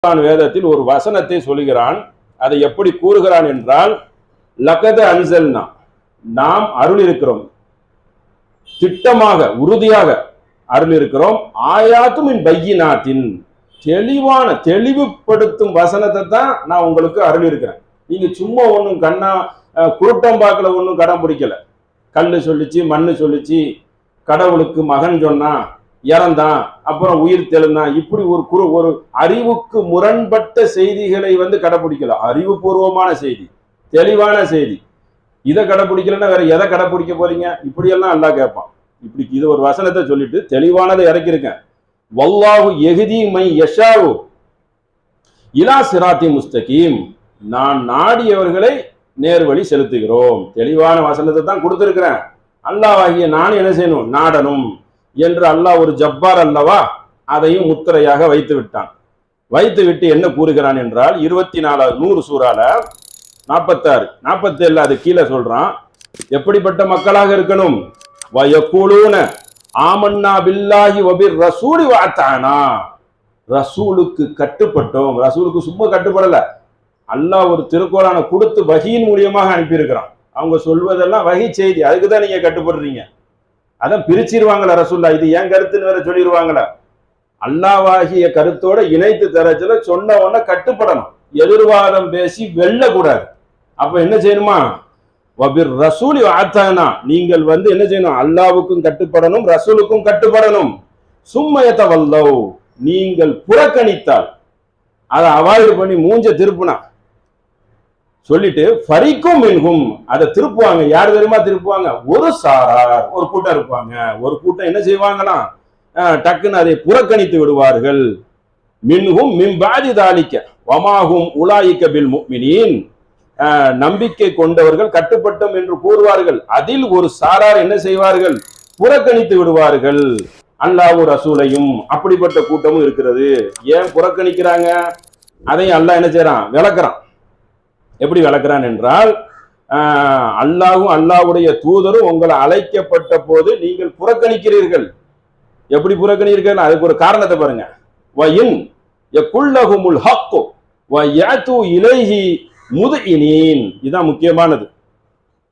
வேதத்தில் ஒரு வசனத்தை சொல்கிறான். அதை எப்படி கூறுகிறான் என்றால், லகத அன்சல்னா, நாம் அருள் இருக்கிறோம், திட்டமாக உறுதியாக அருள் இருக்கிறோம். ஆயாத்தும் பையினாத்தின், தெளிவான தெளிவுபடுத்தும் வசனத்தை தான் நான் உங்களுக்கு அருள் இருக்கிறேன். நீங்க சும்மா ஒன்றும் கண்ணா குருட்டம்பாக்கில் ஒன்றும் கடம் பிடிக்கல. கல்லு சொல்லிச்சு, மண்ணு சொல்லிச்சு, கடவுளுக்கு மகன் சொன்னா, இறந்தான், அப்புறம் உயிர் தெழுந்தான், இப்படி ஒரு அறிவுக்கு முரண்பட்ட செய்திகளை கடைபிடிக்கல. அறிவுபூர்வமான செய்தி, தெளிவான செய்தி. இதை கடைபிடிக்கலன்னா வேற எதை கடைபிடிக்க போறீங்க? இப்படியெல்லாம் அல்லாஹ் கேட்பான். இப்படி இது ஒரு வசனத்தை சொல்லிட்டு தெளிவானதை இறக்கியிருக்கேன். வல்லாஹு யஹ்தி மை யஷாவு இலா சிராத்தி முஸ்தகீம், நான் நாடியவர்களை நேர்வழி செலுத்துகிறோம். தெளிவான வசனத்தை தான் கொடுத்திருக்கிறேன். அல்லாஹ்வாகிய நான் என்ன செய்யணும்? நாடணும் என்று அல்லாஹ் ஒரு ஜப்பார் அல்லவா, அதையும் முத்திரையாக வைத்து விட்டான். வைத்து விட்டு என்ன கூறுகிறான் என்றால், 24 100 சூறால 46 47 அது கீழே சொல்றான். எப்படிப்பட்ட மக்களாக இருக்கணும்? வயக்கூலூன ஆமன்னா பில்லாஹி வபிர் ரசூலி வஅத்தானா, ரசூலுக்கு கட்டுப்பட்டோம். ரசூலுக்கு சும்மா கட்டுப்படல, அல்லாஹ் ஒரு திருக்குர்ஆன கொடுத்து வஹீயின் மூலியமாக அனுப்பியிருக்கிறான். அவங்க சொல்வதெல்லாம் வஹி செய்தி, அதுக்கு தான் நீங்க கட்டுப்படுறீங்க. அதான் பிரிச்சிருவாங்களா ரசூல்லா, இது ஏன் கருத்துன்னு வேற சொல்லிடுவாங்களா? அல்லாஹ்வாகிய கருத்தோட இணைத்து தரச்சுல சொன்ன உடனே கட்டுப்படணும். எதிர்வாதம் பேசி வெல்ல கூடாது. அப்ப என்ன செய்யணுமா? வபிர் ரசூலி வஅத்தானா, நீங்கள் என்ன செய்யணும்? அல்லாஹ்வுக்கும் கட்டுப்படணும், ரசூலுக்கும் கட்டுப்படணும். சும்மயதவல்லவ், நீங்கள் புறக்கணித்தால், அதை அவாய்டு பண்ணி மூஞ்ச திருப்புனா சொல்லிட்டு ஃபரிக்கும் மின்ஹும், அதை திருப்புவாங்க. யார் தெரியுமா திருப்புவாங்க? ஒரு சாரார், ஒரு கூட்டம் இருப்பாங்க. ஒரு கூட்டம் என்ன செய்வாங்களாம்? டக்குன்னு அதை புறக்கணித்து விடுவார்கள். மின்ஹும் மின் பாதி தாலிக்க வமாஹும் உலாயிக்க பில் முஃமினீன், நம்பிக்கை கொண்டவர்கள் கட்டுப்பட்டோம் என்று கூறுவார்கள். அதில் ஒரு சாரார் என்ன செய்வார்கள்? புறக்கணித்து விடுவார்கள் அல்லாஹ்வு ரசூலையும். அப்படிப்பட்ட கூட்டமும் இருக்கிறது. ஏன் புறக்கணிக்கிறாங்க? அதையும் அல்லாஹ் என்ன செய்யறான்? விளக்குறான். எப்படி விளக்குறான் என்றால், அல்லாஹ்வும் அல்லாஹ்வுடைய தூதரும் உங்களை அழைக்கப்பட்ட போது நீங்கள் புறக்கணிக்கிறீர்கள். எப்படி புறக்கணிக்கிறீர்கள்? அதுக்கு ஒரு காரணத்தை பாருங்க. வயின் யகுல்லஹுமுல் ஹக்கு வயது இலைஹி முத்இனீன், இதுதான் முக்கியமானது.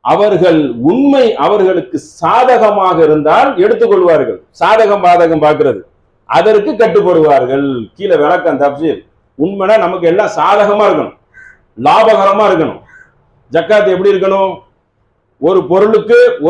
அவர்கள் உண்மை அவர்களுக்கு சாதகமாக இருந்தால் எடுத்துக்கொள்வார்கள். சாதகம் பாதகம் பார்க்கிறது, அதற்கு கட்டுப்படுவார்கள். கீழே விளக்கம் தப்சீர். உண்மைனா நமக்கு எல்லாம் சாதகமா இருக்கணும், லாபகரமா இருக்கணும். ஜக்காத் எப்படி இருக்கணும்? ஒரு பொருளுக்கு